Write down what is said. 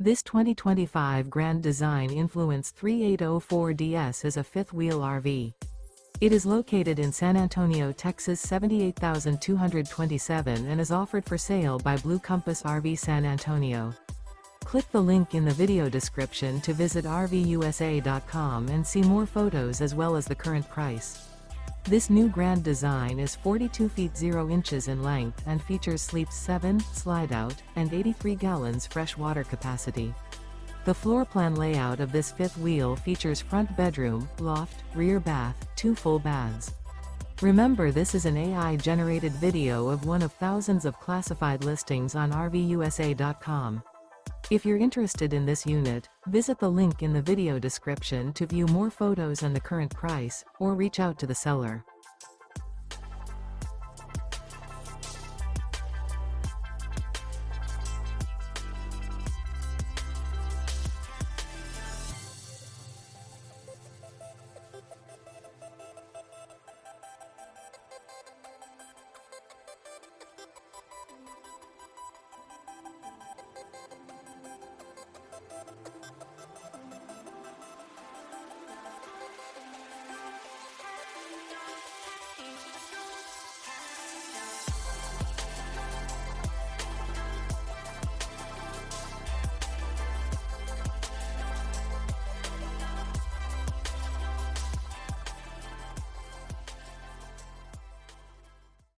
This 2025 Grand Design Influence 3804DS is a fifth-wheel RV. It is located in San Antonio, Texas 78227 and is offered for sale by Blue Compass RV San Antonio. Click the link in the video description to visit RVUSA.com and see more photos as well as the current price. This new Grand Design is 42 feet 0 inches in length and features Sleep 7, Slideout, and 83 gallons fresh water capacity. The floor plan layout of this fifth wheel features front bedroom, loft, rear bath, 2 full baths. Remember, this is an AI-generated video of one of thousands of classified listings on RVUSA.com. If you're interested in this unit, visit the link in the video description to view more photos and the current price, or reach out to the seller.